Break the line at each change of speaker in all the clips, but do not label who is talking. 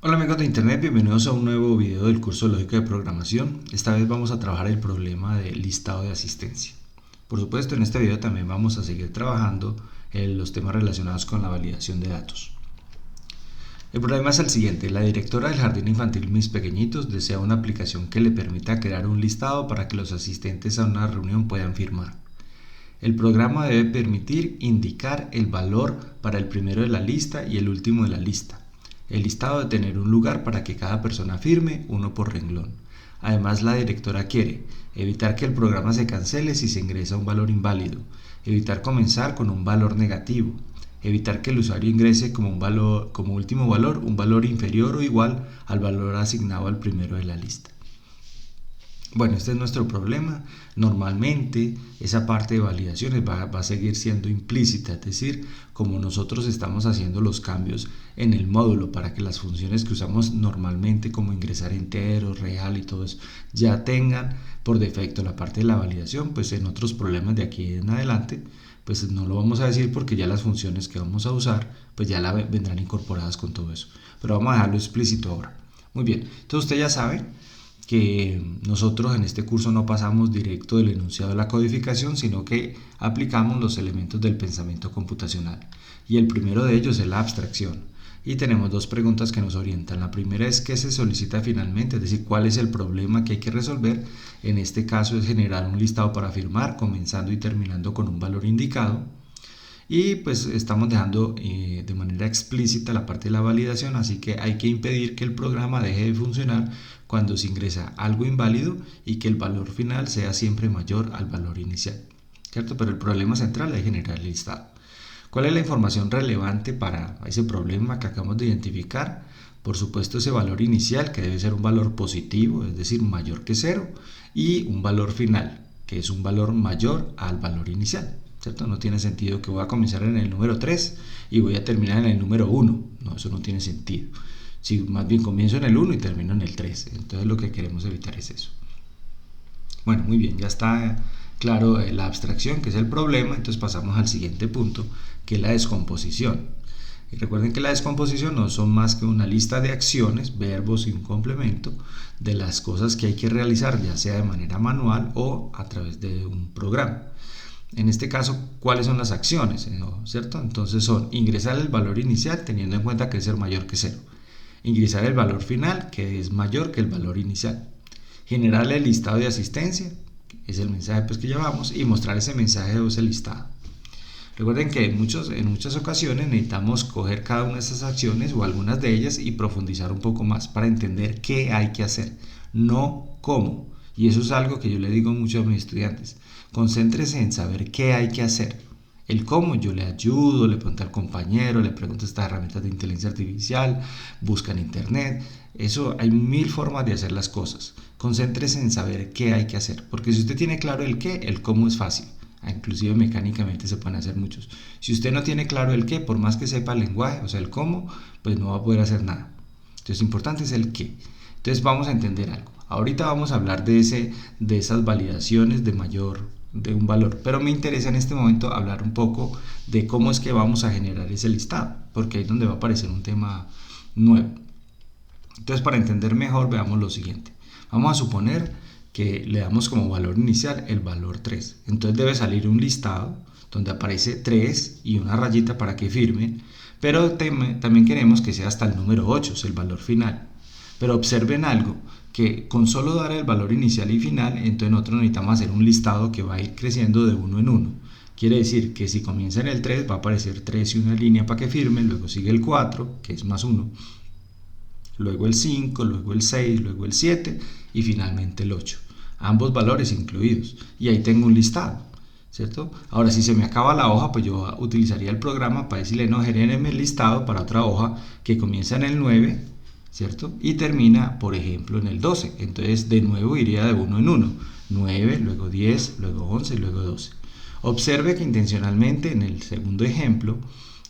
Hola amigos de internet, bienvenidos a un nuevo video del curso de lógica de programación. Esta vez vamos a trabajar el problema de listado de asistencia. Por supuesto, en este video también vamos a seguir trabajando en los temas relacionados con la validación de datos. El problema es el siguiente: la directora del jardín infantil Mis Pequeñitos desea una aplicación que le permita crear un listado para que los asistentes a una reunión puedan firmar. El programa debe permitir indicar el valor para el primero de la lista y el último de la lista. El listado debe tener un lugar para que cada persona firme, uno por renglón. Además, la directora quiere evitar que el programa se cancele si se ingresa un valor inválido, evitar comenzar con un valor negativo, evitar que el usuario ingrese como último valor un valor inferior o igual al valor asignado al primero de la lista. Bueno, este es nuestro problema. Normalmente esa parte de validaciones va a seguir siendo implícita, es decir, como nosotros estamos haciendo los cambios en el módulo para que las funciones que usamos normalmente, como ingresar enteros, real y todo eso, ya tengan por defecto la parte de la validación, pues en otros problemas de aquí en adelante, pues no lo vamos a decir porque ya las funciones que vamos a usar, pues ya vendrán incorporadas con todo eso. Pero vamos a dejarlo explícito ahora. Muy bien, entonces usted ya sabe que nosotros en este curso no pasamos directo del enunciado a la codificación, sino que aplicamos los elementos del pensamiento computacional. Y el primero de ellos es la abstracción. Y tenemos dos preguntas que nos orientan. La primera es qué se solicita finalmente, es decir, cuál es el problema que hay que resolver. En este caso es generar un listado para firmar, comenzando y terminando con un valor indicado. Y pues estamos dejando de manera explícita la parte de la validación, así que hay que impedir que el programa deje de funcionar cuando se ingresa algo inválido y que el valor final sea siempre mayor al valor inicial, ¿cierto? Pero el problema central es generar el listado. ¿Cuál es la información relevante para ese problema que acabamos de identificar? Por supuesto, ese valor inicial, que debe ser un valor positivo, es decir, mayor que 0, y un valor final, que es un valor mayor al valor inicial, ¿cierto? No tiene sentido que voy a comenzar en el número 3 y voy a terminar en el número 1. No, eso no tiene sentido. Si más bien comienzo en el 1 y termino en el 3. Entonces lo que queremos evitar es eso. Bueno, muy bien, ya está claro la abstracción, que es el problema. Entonces pasamos al siguiente punto, que es la descomposición. Y recuerden que la descomposición no son más que una lista de acciones, verbos y un complemento de las cosas que hay que realizar, ya sea de manera manual o a través de un programa. En este caso, ¿cuáles son las acciones? ¿Cierto? Entonces son ingresar el valor inicial teniendo en cuenta que es ser mayor que 0. Ingresar el valor final, que es mayor que el valor inicial. Generar el listado de asistencia, que es el mensaje pues, que llevamos, y mostrar ese mensaje o ese listado. Recuerden que en muchas ocasiones necesitamos coger cada una de estas acciones o algunas de ellas y profundizar un poco más para entender qué hay que hacer, no cómo. Y eso es algo que yo le digo mucho a mis estudiantes. Concéntrese en saber qué hay que hacer. El cómo yo le ayudo, le pregunto al compañero, le pregunto estas herramientas de inteligencia artificial, busca en internet. Eso hay mil formas de hacer las cosas. Concéntrese en saber qué hay que hacer. Porque si usted tiene claro el qué, el cómo es fácil. Inclusive mecánicamente se pueden hacer muchos. Si usted no tiene claro el qué, por más que sepa el lenguaje, o sea el cómo, pues no va a poder hacer nada. Entonces importante es el qué. Entonces vamos a entender algo. Ahorita vamos a hablar de esas validaciones de un valor, pero me interesa en este momento hablar un poco de cómo es que vamos a generar ese listado, porque ahí es donde va a aparecer un tema nuevo. Entonces, para entender mejor, veamos lo siguiente. Vamos a suponer que le damos como valor inicial el valor 3. Entonces debe salir un listado donde aparece 3 y una rayita para que firmen, pero también queremos que sea hasta el número 8, es el valor final. Pero observen algo, que con solo dar el valor inicial y final, entonces nosotros necesitamos hacer un listado que va a ir creciendo de uno en uno. Quiere decir que si comienza en el 3 va a aparecer 3 y una línea para que firmen, luego sigue el 4, que es más 1, luego el 5, luego el 6, luego el 7 y finalmente el 8. Ambos valores incluidos. Y ahí tengo un listado, ¿cierto? Ahora, si se me acaba la hoja, pues yo utilizaría el programa para decirle, no, genéreme el listado para otra hoja que comienza en el 9, ¿cierto? Y termina, por ejemplo, en el 12. Entonces, de nuevo iría de uno en uno. 9, luego 10, luego 11 y luego 12. Observe que intencionalmente en el segundo ejemplo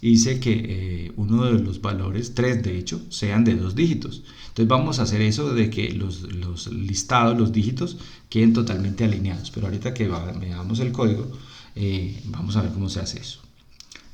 hice que uno de los valores, 3 de hecho, sean de 2 dígitos. Entonces vamos a hacer eso de que los listados, los dígitos, queden totalmente alineados. Pero ahorita que veamos el código, vamos a ver cómo se hace eso.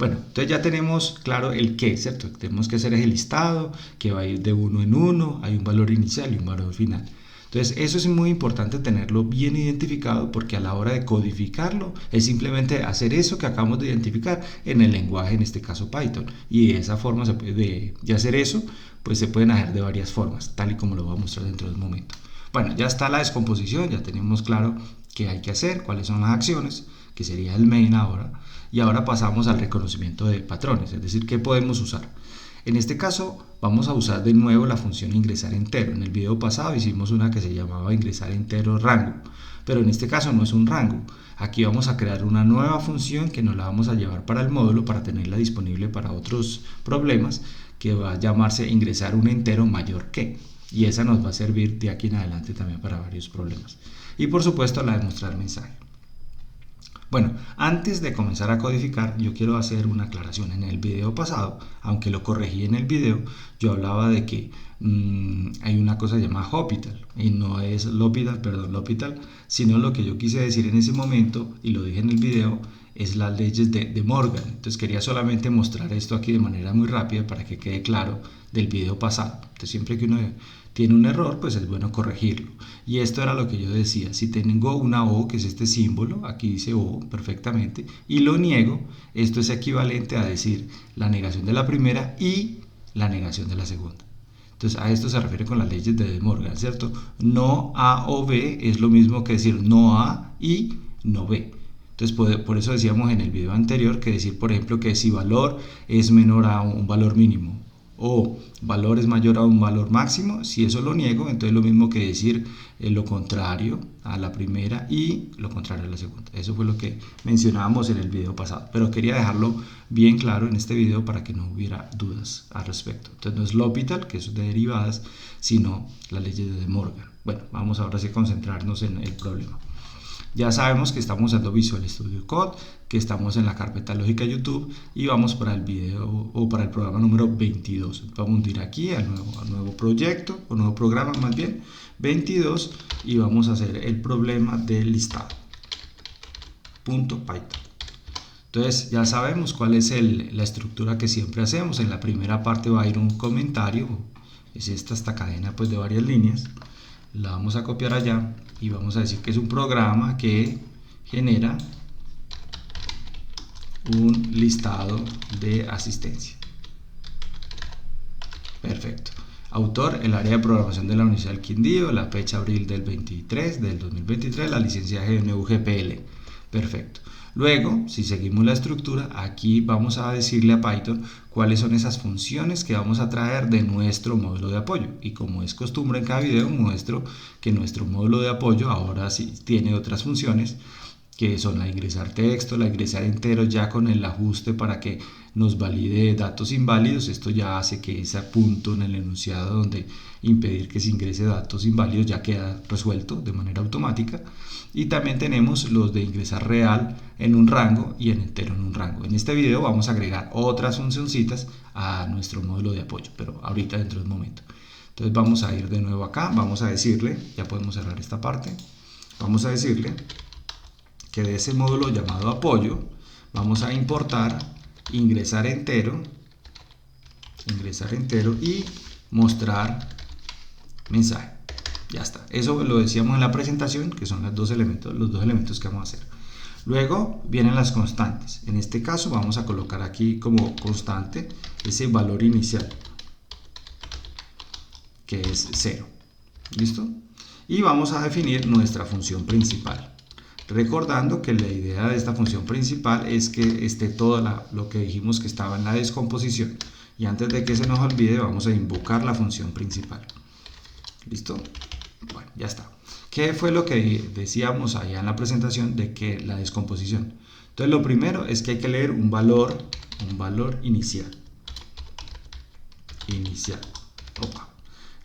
Bueno, entonces ya tenemos claro el qué, ¿cierto? Tenemos que hacer el listado, que va a ir de uno en uno, hay un valor inicial y un valor final. Entonces eso es muy importante tenerlo bien identificado porque a la hora de codificarlo es simplemente hacer eso que acabamos de identificar en el lenguaje, en este caso Python. Y de esa forma de hacer eso, pues se pueden hacer de varias formas, tal y como lo voy a mostrar dentro de un momento. Bueno, ya está la descomposición, ya tenemos claro qué hay que hacer, cuáles son las acciones, que sería el main ahora. Y ahora pasamos al reconocimiento de patrones, es decir, qué podemos usar. En este caso vamos a usar de nuevo la función ingresar entero. En el video pasado hicimos una que se llamaba ingresar entero rango, pero en este caso no es un rango. Aquí vamos a crear una nueva función que nos la vamos a llevar para el módulo para tenerla disponible para otros problemas, que va a llamarse ingresar un entero mayor que, y esa nos va a servir de aquí en adelante también para varios problemas. Y por supuesto la de mostrar mensaje. Bueno, antes de comenzar a codificar, yo quiero hacer una aclaración. En el video pasado, aunque lo corregí en el video, yo hablaba de que hay una cosa llamada L'Hopital, y no es L'Hopital, sino lo que yo quise decir en ese momento, y lo dije en el video, es las leyes de Morgan. Entonces quería solamente mostrar esto aquí de manera muy rápida para que quede claro del video pasado. Entonces siempre que uno tiene un error, pues es bueno corregirlo. Y esto era lo que yo decía: si tengo una O, que es este símbolo, aquí dice O perfectamente, y lo niego, esto es equivalente a decir la negación de la primera y la negación de la segunda. Entonces a esto se refiere con las leyes de De Morgan, ¿cierto? No A o B es lo mismo que decir no A y no B. Entonces por eso decíamos en el video anterior que decir, por ejemplo, que si valor es menor a un valor mínimo o valor es mayor a un valor máximo, si eso lo niego, entonces lo mismo que decir lo contrario a la primera y lo contrario a la segunda. Eso fue lo que mencionábamos en el video pasado, pero quería dejarlo bien claro en este video para que no hubiera dudas al respecto. Entonces no es L'Hopital, que es de derivadas, sino la ley de De Morgan. Bueno, vamos ahora sí a concentrarnos en el problema. Ya sabemos que estamos usando Visual Studio Code, que estamos en la carpeta lógica YouTube y vamos para el video o para el programa número 22. Vamos a ir aquí al nuevo proyecto, o nuevo programa más bien, 22, y vamos a hacer el problema del listado. .python. Entonces ya sabemos cuál es la estructura que siempre hacemos. En la primera parte va a ir un comentario, es esta cadena pues de varias líneas. La vamos a copiar allá y vamos a decir que es un programa que genera un listado de asistencia. Perfecto. Autor, el área de programación de la Universidad del Quindío, la fecha abril del 2023, la licencia GNU-GPL. Perfecto. Luego, si seguimos la estructura, aquí vamos a decirle a Python cuáles son esas funciones que vamos a traer de nuestro módulo de apoyo. Y como es costumbre en cada video, muestro que nuestro módulo de apoyo ahora sí tiene otras funciones, que son la de ingresar texto, la de ingresar enteros, ya con el ajuste para que nos valide datos inválidos. Esto ya hace que ese punto en el enunciado donde impedir que se ingrese datos inválidos ya queda resuelto de manera automática. Y también tenemos los de ingresar real en un rango y en entero en un rango. En este video vamos a agregar otras funcioncitas a nuestro módulo de apoyo, pero ahorita dentro de un momento. Entonces vamos a ir de nuevo acá, vamos a decirle, ya podemos cerrar esta parte, vamos a decirle que de ese módulo llamado apoyo vamos a importar ingresar entero y mostrar mensaje. Ya está, eso lo decíamos en la presentación, que son los dos elementos que vamos a hacer. Luego vienen las constantes. En este caso vamos a colocar aquí como constante ese valor inicial, que es 0. ¿Listo? Y vamos a definir nuestra función principal. Recordando que la idea de esta función principal es que esté todo lo que dijimos que estaba en la descomposición. Y antes de que se nos olvide, vamos a invocar la función principal. ¿Listo? Bueno, ya está. ¿Qué fue lo que decíamos allá en la presentación de que la descomposición? Entonces lo primero es que hay que leer un valor inicial. Opa.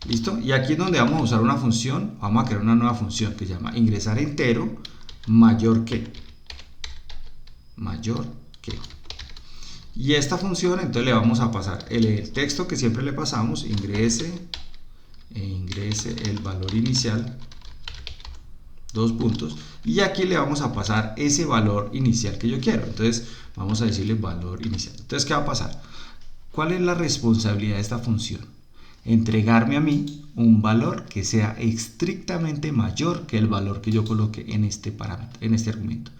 ¿Listo? Y aquí es donde vamos a usar una función, vamos a crear una nueva función que se llama ingresar entero mayor que. Y esta función entonces le vamos a pasar el texto que siempre le pasamos, ingrese el valor inicial 2 puntos, y aquí le vamos a pasar ese valor inicial que yo quiero. Entonces vamos a decirle valor inicial. Entonces, ¿qué va a pasar? ¿Cuál es la responsabilidad de esta función? Entregarme a mí un valor que sea estrictamente mayor que el valor que yo coloque en este parámetro, en este argumento.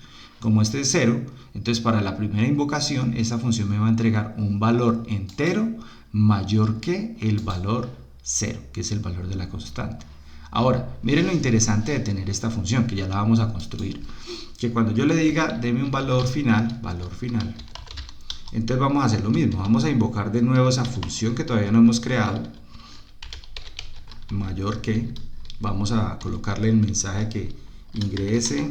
Como este es 0, entonces para la primera invocación esa función me va a entregar un valor entero mayor que el valor 0, que es el valor de la constante. Ahora, miren lo interesante de tener esta función, que ya la vamos a construir. Que cuando yo le diga, deme un valor final, entonces vamos a hacer lo mismo. Vamos a invocar de nuevo esa función que todavía no hemos creado, mayor que, vamos a colocarle el mensaje que ingrese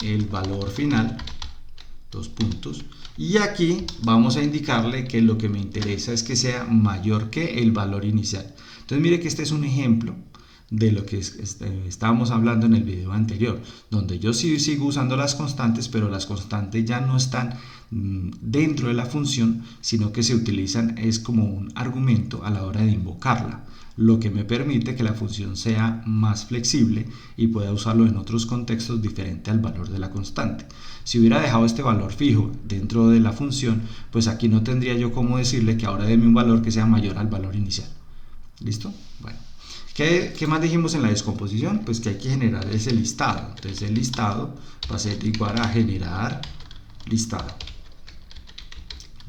el valor final, 2 puntos, y aquí vamos a indicarle que lo que me interesa es que sea mayor que el valor inicial. Entonces mire que este es un ejemplo de lo que estábamos hablando en el video anterior, donde yo sí sigo usando las constantes, pero las constantes ya no están dentro de la función, sino que se utilizan es como un argumento a la hora de invocarla, lo que me permite que la función sea más flexible y pueda usarlo en otros contextos diferente al valor de la constante. Si hubiera dejado este valor fijo dentro de la función, pues aquí no tendría yo cómo decirle que ahora deme un valor que sea mayor al valor inicial. ¿Listo? Bueno. ¿Qué más dijimos en la descomposición? Pues que hay que generar ese listado. Entonces el listado va a ser igual a generar listado.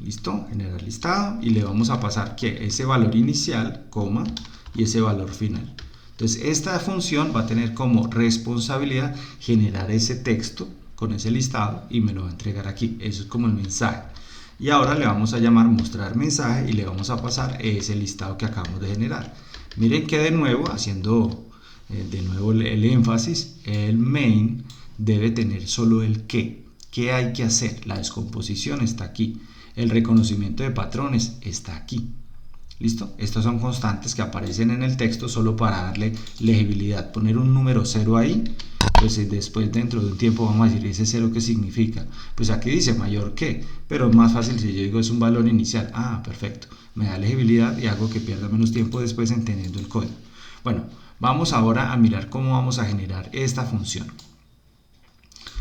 ¿Listo? Generar listado, y le vamos a pasar que ese valor inicial, coma, y ese valor final. Entonces esta función va a tener como responsabilidad generar ese texto con ese listado y me lo va a entregar aquí. Eso es como el mensaje. Y ahora le vamos a llamar mostrar mensaje y le vamos a pasar ese listado que acabamos de generar. Miren que de nuevo, haciendo de nuevo el énfasis, el main debe tener solo el qué. ¿Qué hay que hacer? La descomposición está aquí. El reconocimiento de patrones está aquí. ¿Listo? Estas son constantes que aparecen en el texto solo para darle legibilidad. Poner un número 0 ahí, pues después dentro de un tiempo vamos a decir ese 0 qué significa. Pues aquí dice mayor que, pero es más fácil si yo digo es un valor inicial. Ah, perfecto. Me da legibilidad y hago que pierda menos tiempo después entendiendo el código. Bueno, vamos ahora a mirar cómo vamos a generar esta función.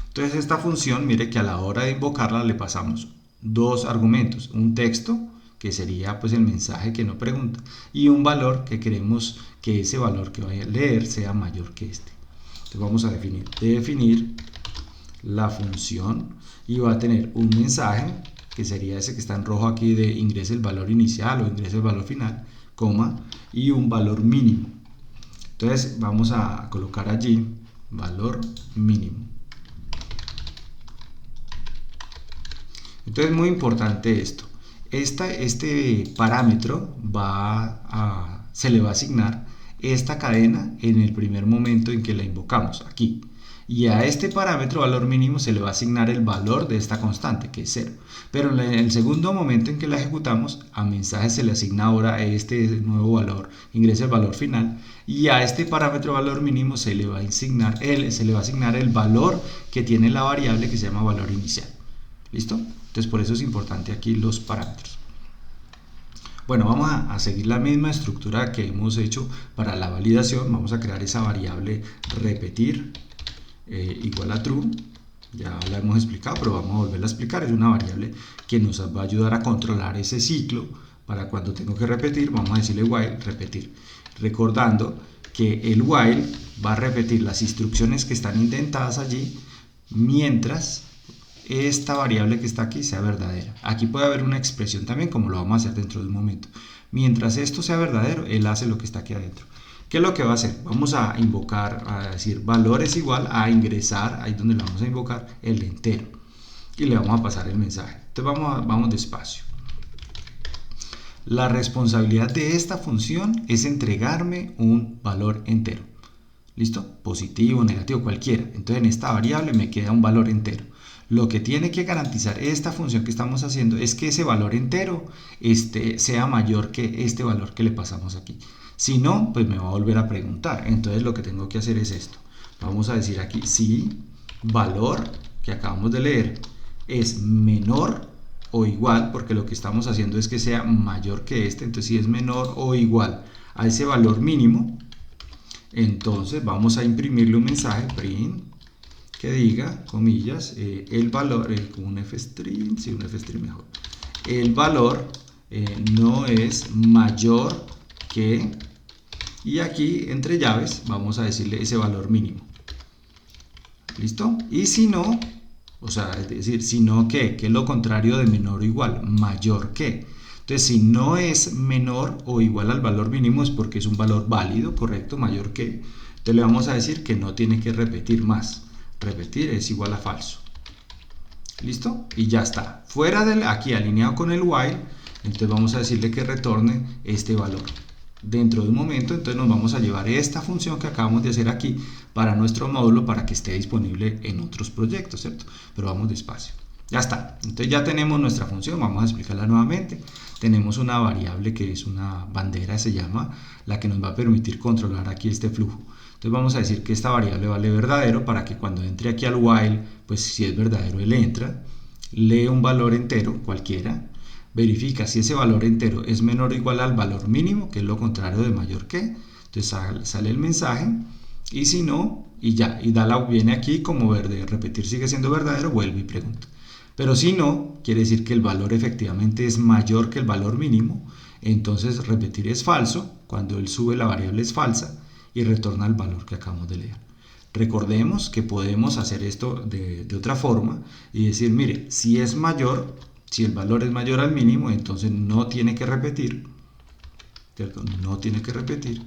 Entonces esta función, mire que a la hora de invocarla le pasamos dos argumentos, un texto que sería pues el mensaje que no pregunta, y un valor que queremos que ese valor que vaya a leer sea mayor que este. Entonces vamos a definir la función, y va a tener un mensaje que sería ese que está en rojo aquí de ingrese el valor inicial o ingrese el valor final, coma, y un valor mínimo. Entonces vamos a colocar allí valor mínimo. Entonces muy importante esto. Este parámetro se le va a asignar esta cadena en el primer momento en que la invocamos, aquí. Y a este parámetro valor mínimo se le va a asignar el valor de esta constante, que es 0. Pero en el segundo momento en que la ejecutamos, a mensaje se le asigna ahora este nuevo valor, ingresa el valor final, y a este parámetro valor mínimo se le va a asignar el valor que tiene la variable que se llama valor inicial. ¿Listo? Entonces por eso es importante aquí los parámetros. Bueno, vamos a seguir la misma estructura que hemos hecho para la validación. Vamos a crear esa variable repetir igual a true. Ya la hemos explicado, pero vamos a volverla a explicar. Es una variable que nos va a ayudar a controlar ese ciclo. Para cuando tengo que repetir, vamos a decirle while repetir. Recordando que el while va a repetir las instrucciones que están indentadas allí mientras esta variable que está aquí sea verdadera. Aquí puede haber una expresión también, como lo vamos a hacer dentro de un momento. Mientras esto sea verdadero, él hace lo que está aquí adentro. ¿Qué es lo que va a hacer? Vamos a invocar, a decir valor es igual a ingresar, ahí donde le vamos a invocar el entero. Y le vamos a pasar el mensaje. Entonces vamos despacio. La responsabilidad de esta función es entregarme un valor entero. ¿Listo? Positivo, negativo, cualquiera. Entonces en esta variable me queda un valor entero. Lo que tiene que garantizar esta función que estamos haciendo es que ese valor entero sea mayor que este valor que le pasamos aquí. Si no, pues me va a volver a preguntar. Entonces lo que tengo que hacer es esto. Vamos a decir aquí si valor que acabamos de leer es menor o igual, porque lo que estamos haciendo es que sea mayor que este. Entonces si es menor o igual a ese valor mínimo, entonces vamos a imprimirle un mensaje print que diga, comillas, el valor, con un fstring, sí, un fstring mejor, el valor no es mayor que, y aquí entre llaves vamos a decirle ese valor mínimo. ¿Listo? Y si no, o sea, es decir, si no, ¿qué? Que es lo contrario de menor o igual, mayor que. Entonces, si no es menor o igual al valor mínimo es porque es un valor válido, correcto, mayor que. Entonces le vamos a decir que no tiene que repetir más. Repetir es igual a falso. ¿Listo? Y ya está. Fuera del, aquí alineado con el while, entonces vamos a decirle que retorne este valor. Dentro de un momento, entonces nos vamos a llevar esta función que acabamos de hacer aquí para nuestro módulo para que esté disponible en otros proyectos, ¿cierto? Pero vamos despacio. Ya está. Entonces ya tenemos nuestra función, vamos a explicarla nuevamente. Tenemos una variable que es una bandera, se llama, la que nos va a permitir controlar aquí este flujo. Entonces vamos a decir que esta variable vale verdadero para que cuando entre aquí al while, pues si es verdadero él entra, lee un valor entero, cualquiera, verifica si ese valor entero es menor o igual al valor mínimo, que es lo contrario de mayor que, entonces sale el mensaje, y si no, y ya, y viene aquí como verde, repetir sigue siendo verdadero, vuelve y pregunta. Pero si no, quiere decir que el valor efectivamente es mayor que el valor mínimo, entonces repetir es falso, cuando él sube la variable es falsa, y retorna el valor que acabamos de leer. Recordemos que podemos hacer esto de otra forma y decir, mire, si es mayor, si el valor es mayor al mínimo, entonces no tiene que repetir, ¿cierto? No tiene que repetir.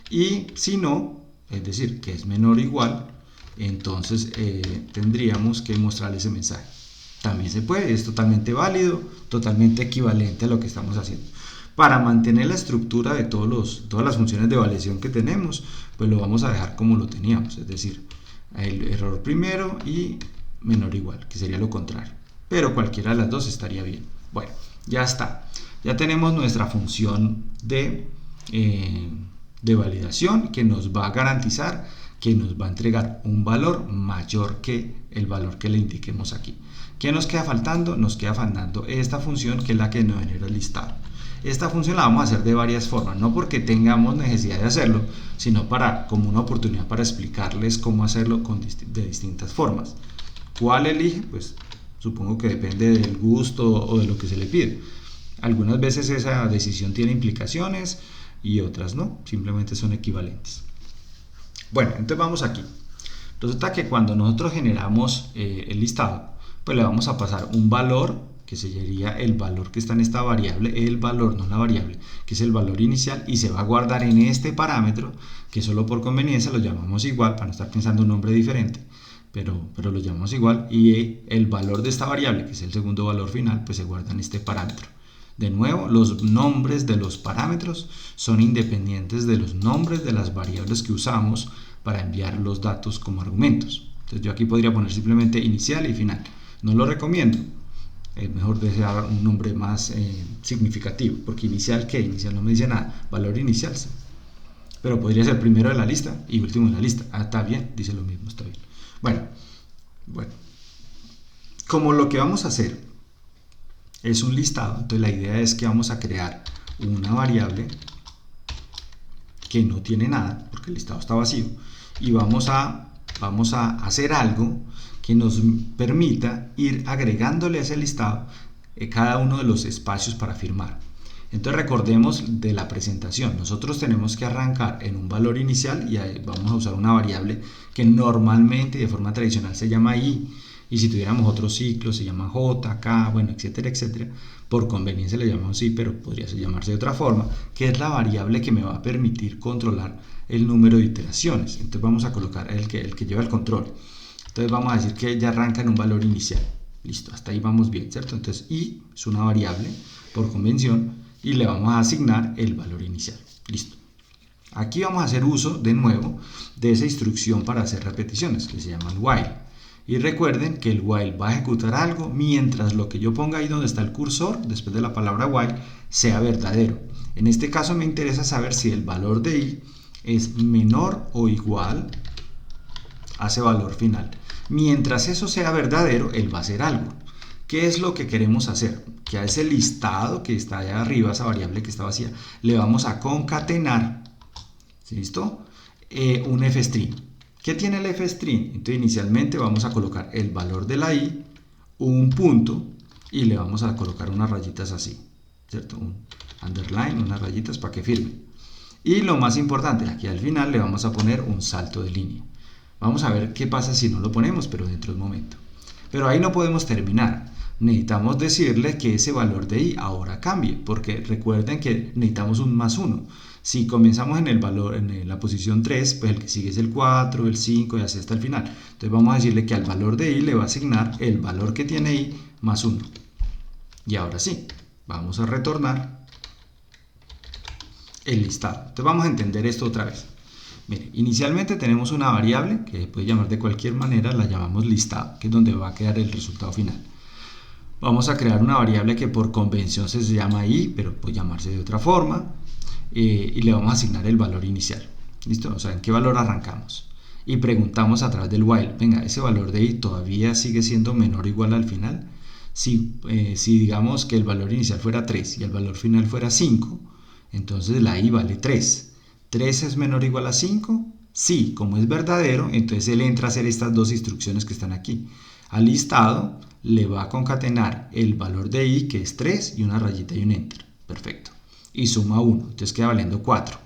Y si no, es decir, que es menor o igual, entonces tendríamos que mostrarle ese mensaje. También se puede, es totalmente válido, totalmente equivalente a lo que estamos haciendo. Para mantener la estructura de todas las funciones de validación que tenemos, pues lo vamos a dejar como lo teníamos, es decir, el error primero y menor o igual, que sería lo contrario. Pero cualquiera de las dos estaría bien. Bueno, ya está. Ya tenemos nuestra función de validación que nos va a garantizar que nos va a entregar un valor mayor que el valor que le indiquemos aquí. ¿Qué nos queda faltando? Nos queda faltando esta función que es la que nos genera el listado. Esta función la vamos a hacer de varias formas, no porque tengamos necesidad de hacerlo, sino como una oportunidad para explicarles cómo hacerlo de distintas formas. ¿Cuál elige? Pues supongo que depende del gusto o de lo que se le pide. Algunas veces esa decisión tiene implicaciones y otras no, simplemente son equivalentes. Bueno, entonces vamos aquí. Resulta que cuando nosotros generamos el listado, pues le vamos a pasar un valor que sería el valor que está en esta variable, el valor, no la variable, que es el valor inicial, y se va a guardar en este parámetro, que solo por conveniencia lo llamamos igual, para no estar pensando un nombre diferente, pero lo llamamos igual, y el valor de esta variable, que es el segundo valor final, pues se guarda en este parámetro. De nuevo, los nombres de los parámetros son independientes de los nombres de las variables que usamos para enviar los datos como argumentos. Entonces yo aquí podría poner simplemente inicial y final. No lo recomiendo. Es mejor desear un nombre más significativo, porque inicial, ¿qué? Inicial no me dice nada, valor inicial sí. Pero podría ser primero de la lista y último de la lista. Ah, está bien, dice lo mismo, está bien. Bueno, como lo que vamos a hacer es un listado, entonces la idea es que vamos a crear una variable que no tiene nada, porque el listado está vacío, y vamos a hacer algo que nos permita ir agregándole a ese listado cada uno de los espacios para firmar. Entonces recordemos de la presentación, nosotros tenemos que arrancar en un valor inicial y vamos a usar una variable que normalmente de forma tradicional se llama i, y si tuviéramos otro ciclo se llama j, k, bueno, etcétera, etcétera. Por conveniencia le llamamos i, pero podría llamarse de otra forma, que es la variable que me va a permitir controlar el número de iteraciones. Entonces vamos a colocar el que lleva el control. Entonces vamos a decir que ya arranca en un valor inicial. Listo, hasta ahí vamos bien, ¿cierto? Entonces i es una variable por convención y le vamos a asignar el valor inicial. Listo. Aquí vamos a hacer uso de nuevo de esa instrucción para hacer repeticiones que se llama while. Y recuerden que el while va a ejecutar algo mientras lo que yo ponga ahí donde está el cursor, después de la palabra while, sea verdadero. En este caso me interesa saber si el valor de i es menor o igual a ese valor final. Mientras eso sea verdadero, él va a hacer algo. ¿Qué es lo que queremos hacer? Que a ese listado que está allá arriba, esa variable que está vacía, le vamos a concatenar, ¿listo? un fstring. ¿Qué tiene el fstring? Entonces inicialmente vamos a colocar el valor de la i, un punto, y le vamos a colocar unas rayitas así, ¿cierto? Un underline, unas rayitas para que firme. Y lo más importante, aquí al final le vamos a poner un salto de línea. Vamos a ver qué pasa si no lo ponemos, pero dentro de un momento. Pero ahí no podemos terminar. Necesitamos decirle que ese valor de i ahora cambie, porque recuerden que necesitamos un más 1. Si comenzamos en el valor, en la posición 3, pues el que sigue es el 4, el 5 y así hasta el final. Entonces vamos a decirle que al valor de i le va a asignar el valor que tiene i más 1. Y ahora sí, vamos a retornar el listado. Entonces vamos a entender esto otra vez. Mire, inicialmente tenemos una variable que se puede llamar de cualquier manera, la llamamos listado, que es donde va a quedar el resultado final. Vamos a crear una variable que por convención se llama i, pero puede llamarse de otra forma, y le vamos a asignar el valor inicial. ¿Listo? O sea, ¿en qué valor arrancamos? Y preguntamos a través del while, venga, ¿ese valor de i todavía sigue siendo menor o igual al final? Si digamos que el valor inicial fuera 3 y el valor final fuera 5, entonces la i vale 3. ¿3 es menor o igual a 5? Sí, como es verdadero, entonces él entra a hacer estas dos instrucciones que están aquí. Al listado le va a concatenar el valor de i, que es 3, y una rayita y un enter. Perfecto. Y suma 1, entonces queda valiendo 4.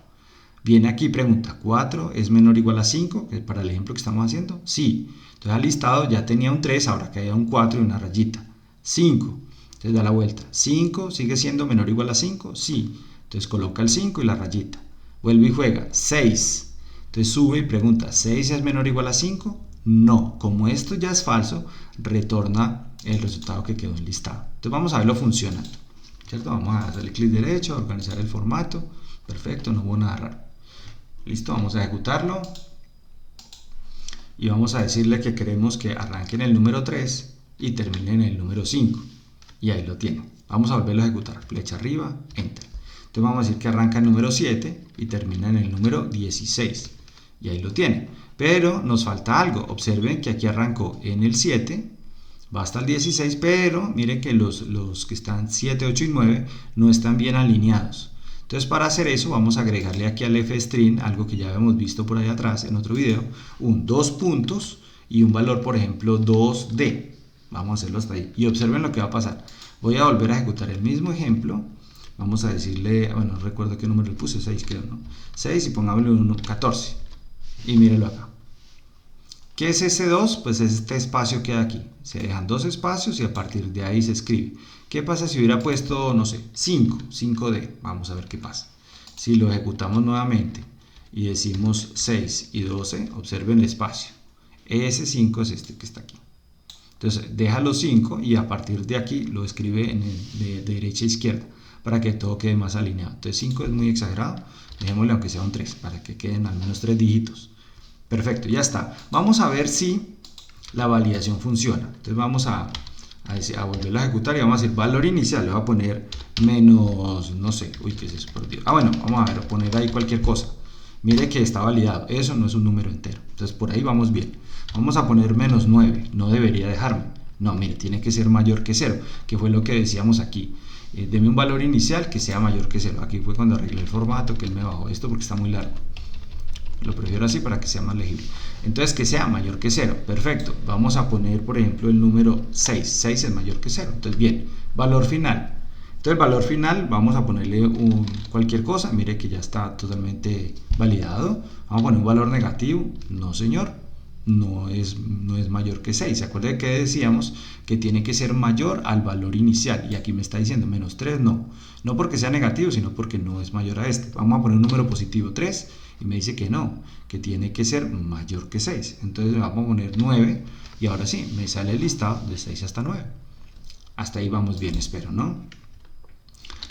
Viene aquí y pregunta, ¿4 es menor o igual a 5? Para el ejemplo que estamos haciendo. Sí. Entonces al listado ya tenía un 3, ahora queda un 4 y una rayita. 5. Entonces da la vuelta. 5 sigue siendo menor o igual a 5. Sí. Entonces coloca el 5 y la rayita. Vuelve y juega. 6. Entonces sube y pregunta, ¿6 es menor o igual a 5? No. Como esto ya es falso, retorna el resultado que quedó enlistado. Entonces vamos a verlo funcionando. ¿Cierto? Vamos a hacerle clic derecho, organizar el formato. Perfecto, no hubo nada raro. Listo, vamos a ejecutarlo. Y vamos a decirle que queremos que arranque en el número 3 y termine en el número 5. Y ahí lo tiene. Vamos a volverlo a ejecutar. Flecha arriba, enter. Entonces vamos a decir que arranca en el número 7 y termina en el número 16. Y ahí lo tiene. Pero nos falta algo. Observen que aquí arrancó en el 7, va hasta el 16, pero miren que los que están 7, 8 y 9 no están bien alineados. Entonces para hacer eso vamos a agregarle aquí al fstring, algo que ya habíamos visto por ahí atrás en otro video, un 2 puntos y un valor, por ejemplo, 2D. Vamos a hacerlo hasta ahí. Y observen lo que va a pasar. Voy a volver a ejecutar el mismo ejemplo. Vamos a decirle, bueno, no recuerdo qué número le puse, 6 creo, ¿no? 6 y pongámosle 1, 14. Y mírenlo acá. ¿Qué es ese 2? Pues este espacio que hay aquí. Se dejan dos espacios y a partir de ahí se escribe. ¿Qué pasa si hubiera puesto, no sé, 5, 5D? Vamos a ver qué pasa. Si lo ejecutamos nuevamente y decimos 6 y 12, observen el espacio. Ese 5 es este que está aquí. Entonces deja los 5 y a partir de aquí lo escribe de derecha a izquierda, para que todo quede más alineado. Entonces 5 es muy exagerado, dejémosle aunque sea un 3, para que queden al menos 3 dígitos. Perfecto, ya está. Vamos a ver si la validación funciona. Entonces vamos a volverlo a ejecutar y vamos a decir valor inicial. Le voy a poner menos, no sé, uy, ¿qué es eso? Por Dios. Bueno, vamos a ver, poner ahí cualquier cosa. Mire que está validado, eso no es un número entero. Entonces por ahí vamos bien. Vamos a poner menos 9, no debería dejarme. No, mire, tiene que ser mayor que 0, que fue lo que decíamos aquí. Deme un valor inicial que sea mayor que 0. Aquí fue cuando arreglé el formato, que él me bajó esto porque está muy largo. Lo prefiero así para que sea más legible. Entonces que sea mayor que 0. Perfecto. Vamos a poner, por ejemplo, el número 6. 6 es mayor que 0. Entonces, bien. Valor final. Entonces, el valor final vamos a ponerle cualquier cosa. Mire que ya está totalmente validado. Vamos a poner un valor negativo. No, señor. No es mayor que 6. ¿Se acuerdan que decíamos que tiene que ser mayor al valor inicial? Y aquí me está diciendo menos 3. No porque sea negativo, sino porque no es mayor a este. Vamos a poner un número positivo 3. Y me dice que no, que tiene que ser mayor que 6. Entonces vamos a poner 9 y ahora sí, me sale el listado de 6 hasta 9. Hasta ahí vamos bien, espero, ¿no?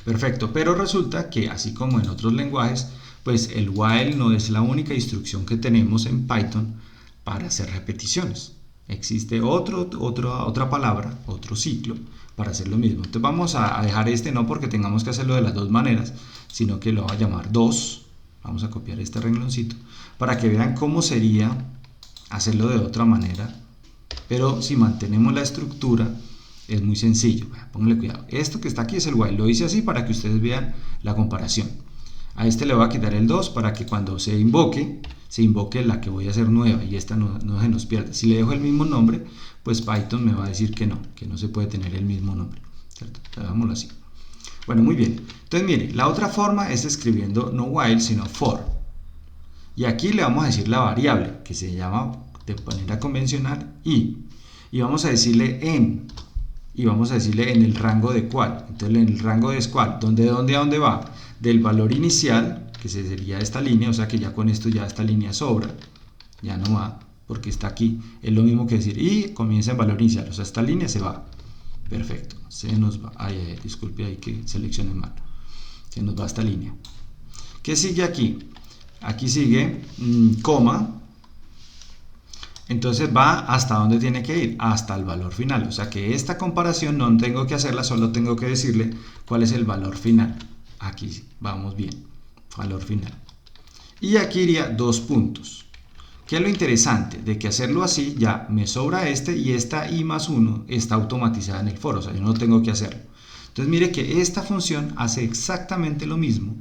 Perfecto, pero resulta que así como en otros lenguajes, pues el while no es la única instrucción que tenemos en Python para hacer repeticiones. Existe otra palabra, otro ciclo para hacer lo mismo. Entonces vamos a dejar este no porque tengamos que hacerlo de las dos maneras, sino que lo voy a llamar 2. Vamos a copiar este rengloncito para que vean cómo sería hacerlo de otra manera, pero si mantenemos la estructura es muy sencillo. Pónganle cuidado, esto que está aquí es el while, lo hice así para que ustedes vean la comparación. A este le voy a quitar el 2 para que cuando se invoque la que voy a hacer nueva y esta no se nos pierda. Si le dejo el mismo nombre, pues Python me va a decir que no se puede tener el mismo nombre, ¿cierto? Hagámoslo así. Bueno, muy bien. Entonces, mire, la otra forma es escribiendo no while, sino for. Y aquí le vamos a decir la variable, que se llama de manera convencional y vamos a decirle en, y vamos a decirle en el rango de cuál. Entonces, en el rango de cuál, ¿de dónde a dónde va? Del valor inicial, que sería esta línea, o sea que ya con esto ya esta línea sobra, ya no va, porque está aquí, es lo mismo que decir y comienza en valor inicial, o sea, esta línea se va, perfecto, se nos va, disculpe ahí que seleccione mal, se nos va esta línea. ¿Qué sigue aquí? Aquí sigue coma, entonces va hasta donde tiene que ir, hasta el valor final, o sea que esta comparación no tengo que hacerla, solo tengo que decirle cuál es el valor final. Aquí vamos bien, valor final. Y aquí iría 2 puntos. ¿Qué es lo interesante? De que hacerlo así ya me sobra este y esta i más 1 está automatizada en el for, o sea, yo no tengo que hacerlo. Entonces mire que esta función hace exactamente lo mismo,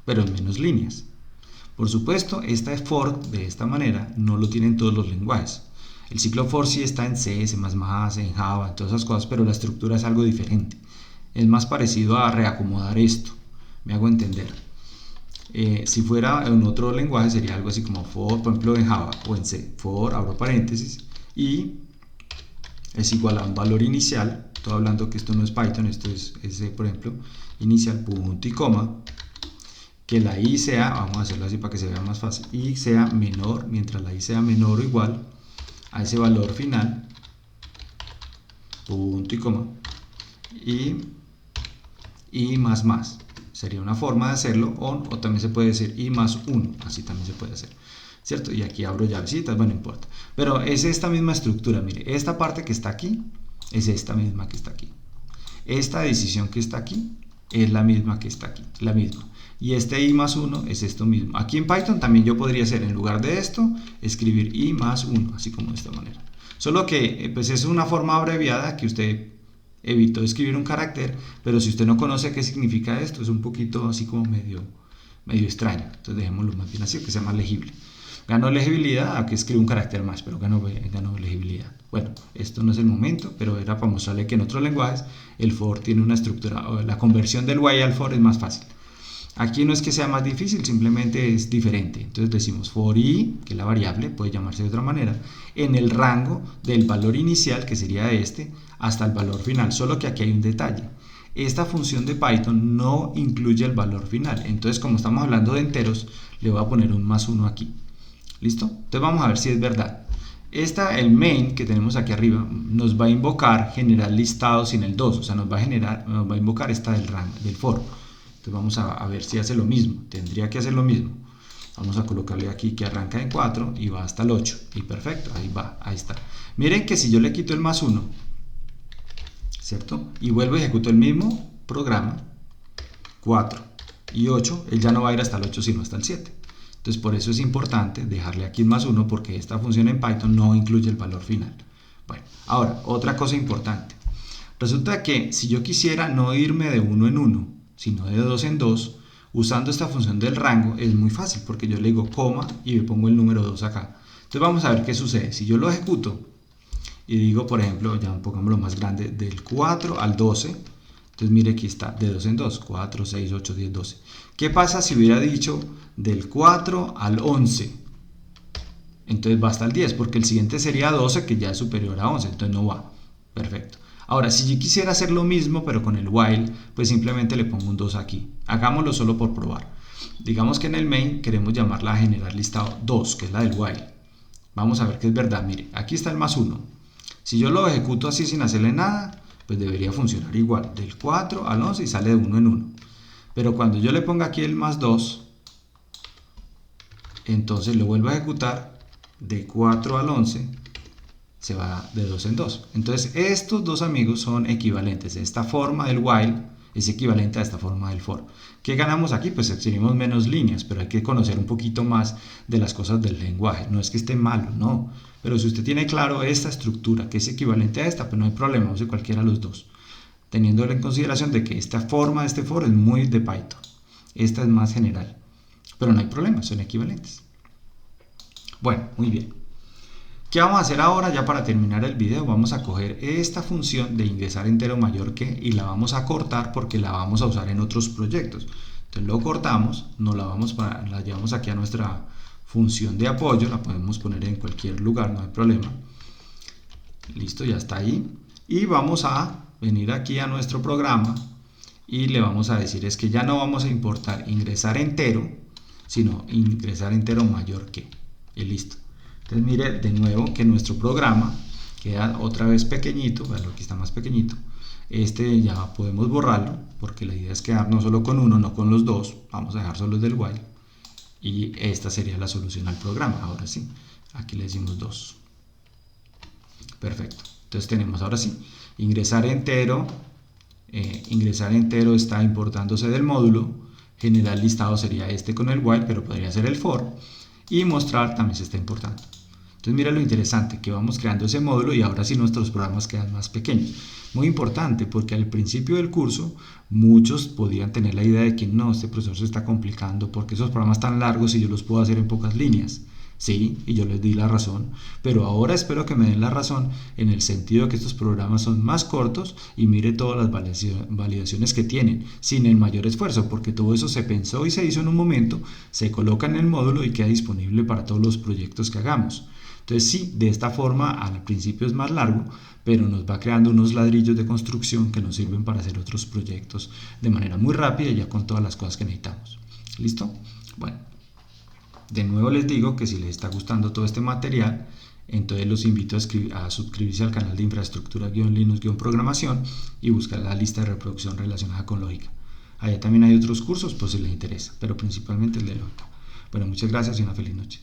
pero en menos líneas. Por supuesto, esta for de esta manera no lo tienen todos los lenguajes. El ciclo for sí está en C, C++, en Java, en todas esas cosas, pero la estructura es algo diferente. Es más parecido a reacomodar esto, me hago entender. Si fuera en otro lenguaje sería algo así como for, por ejemplo en Java o en C, for, abro paréntesis, y es igual a un valor inicial. Estoy hablando que esto no es Python, esto es por ejemplo, inicial, punto y coma, que la i sea, vamos a hacerlo así para que se vea más fácil, i sea menor, mientras la i sea menor o igual a ese valor final, punto y coma, y más. Sería una forma de hacerlo, o también se puede decir i más 1, así también se puede hacer, ¿cierto? Y aquí abro llavecitas, bueno, no importa. Pero es esta misma estructura, mire, esta parte que está aquí es esta misma que está aquí. Esta decisión que está aquí es la misma que está aquí, la misma. Y este i más 1 es esto mismo. Aquí en Python también yo podría hacer, en lugar de esto, escribir i más 1, así como de esta manera. Solo que pues es una forma abreviada que usted evitó escribir un carácter, pero si usted no conoce qué significa esto, es un poquito así como medio extraño. Entonces dejémoslo más bien así, que sea más legible. Ganó legibilidad, aquí escribo un carácter más, pero ganó legibilidad. Bueno, esto no es el momento, pero era para mostrarle que en otros lenguajes el for tiene una estructura, o la conversión del while al for es más fácil. Aquí no es que sea más difícil, simplemente es diferente. Entonces decimos for i, que es la variable, puede llamarse de otra manera, en el rango del valor inicial, que sería este, hasta el valor final. Solo que aquí hay un detalle. Esta función de Python no incluye el valor final. Entonces, como estamos hablando de enteros, le voy a poner un más 1 aquí. ¿Listo? Entonces vamos a ver si es verdad. El main que tenemos aquí arriba nos va a invocar generar listado sin el 2, o sea, nos va a invocar esta del rango, del for. Entonces vamos a ver si hace lo mismo. Tendría que hacer lo mismo. Vamos a colocarle aquí que arranca en 4 y va hasta el 8. Y perfecto, ahí va, ahí está. Miren que si yo le quito el más 1, ¿cierto? Y vuelvo y ejecuto el mismo programa, 4 y 8, él ya no va a ir hasta el 8 sino hasta el 7. Entonces por eso es importante dejarle aquí más 1 porque esta función en Python no incluye el valor final. Bueno, ahora, otra cosa importante. Resulta que si yo quisiera no irme de 1 en 1, sino de 2 en 2, usando esta función del rango es muy fácil porque yo le digo coma y le pongo el número 2 acá. Entonces vamos a ver qué sucede. Si yo lo ejecuto y digo, por ejemplo, ya pongámoslo más grande, del 4 al 12, entonces mire aquí está, de 2 en 2, 4, 6, 8, 10, 12. ¿Qué pasa si hubiera dicho del 4 al 11? Entonces va hasta el 10, porque el siguiente sería 12, que ya es superior a 11, entonces no va. Perfecto. Ahora, si yo quisiera hacer lo mismo, pero con el while, pues simplemente le pongo un 2 aquí. Hagámoslo solo por probar. Digamos que en el main queremos llamarla a generar listado 2, que es la del while. Vamos a ver que es verdad. Mire, aquí está el más 1. Si yo lo ejecuto así sin hacerle nada, pues debería funcionar igual. Del 4 al 11 y sale de 1 en 1. Pero cuando yo le ponga aquí el más 2, entonces lo vuelvo a ejecutar, de 4 al 11, se va de 2 en 2. Entonces estos dos amigos son equivalentes. Esta forma del while es equivalente a esta forma del for. ¿Qué ganamos aquí? Pues tenemos menos líneas, pero hay que conocer un poquito más de las cosas del lenguaje. No es que esté malo, no. Pero si usted tiene claro esta estructura que es equivalente a esta, pues no hay problema, use cualquiera de los dos. Teniendo en consideración de que esta forma de este for es muy de Python. Esta es más general, pero no hay problema, son equivalentes. Bueno, muy bien. ¿Qué vamos a hacer ahora? Ya para terminar el video, vamos a coger esta función de ingresar entero mayor que y la vamos a cortar porque la vamos a usar en otros proyectos. Entonces lo cortamos, la llevamos aquí a nuestra función de apoyo, la podemos poner en cualquier lugar, no hay problema. Listo, ya está ahí. Y vamos a venir aquí a nuestro programa y le vamos a decir es que ya no vamos a importar ingresar entero, sino ingresar entero mayor que. Y listo. Entonces mire de nuevo que nuestro programa queda otra vez pequeñito, vean, aquí está más pequeñito. Este ya podemos borrarlo porque la idea es quedarnos solo con uno, no con los dos. Vamos a dejar solo el del while. Y esta sería la solución al programa. Ahora sí, aquí le decimos 2. Perfecto. Entonces tenemos ahora sí, ingresar entero está importándose del módulo. Generar listado sería este con el while, pero podría ser el for. Y mostrar también se está importando. Entonces mira lo interesante, que vamos creando ese módulo y ahora sí nuestros programas quedan más pequeños. Muy importante porque al principio del curso muchos podían tener la idea de que no, este profesor se está complicando porque esos programas tan largos y yo los puedo hacer en pocas líneas. Sí, y yo les di la razón, pero ahora espero que me den la razón en el sentido de que estos programas son más cortos y mire todas las validaciones que tienen, sin el mayor esfuerzo, porque todo eso se pensó y se hizo en un momento, se coloca en el módulo y queda disponible para todos los proyectos que hagamos. Entonces sí, de esta forma al principio es más largo, pero nos va creando unos ladrillos de construcción que nos sirven para hacer otros proyectos de manera muy rápida y ya con todas las cosas que necesitamos. ¿Listo? Bueno, de nuevo les digo que si les está gustando todo este material, entonces los invito a suscribirse al canal de infraestructura-linux-programación y buscar la lista de reproducción relacionada con lógica. Allá también hay otros cursos por si les interesa, pero principalmente el de lógica. Bueno, muchas gracias y una feliz noche.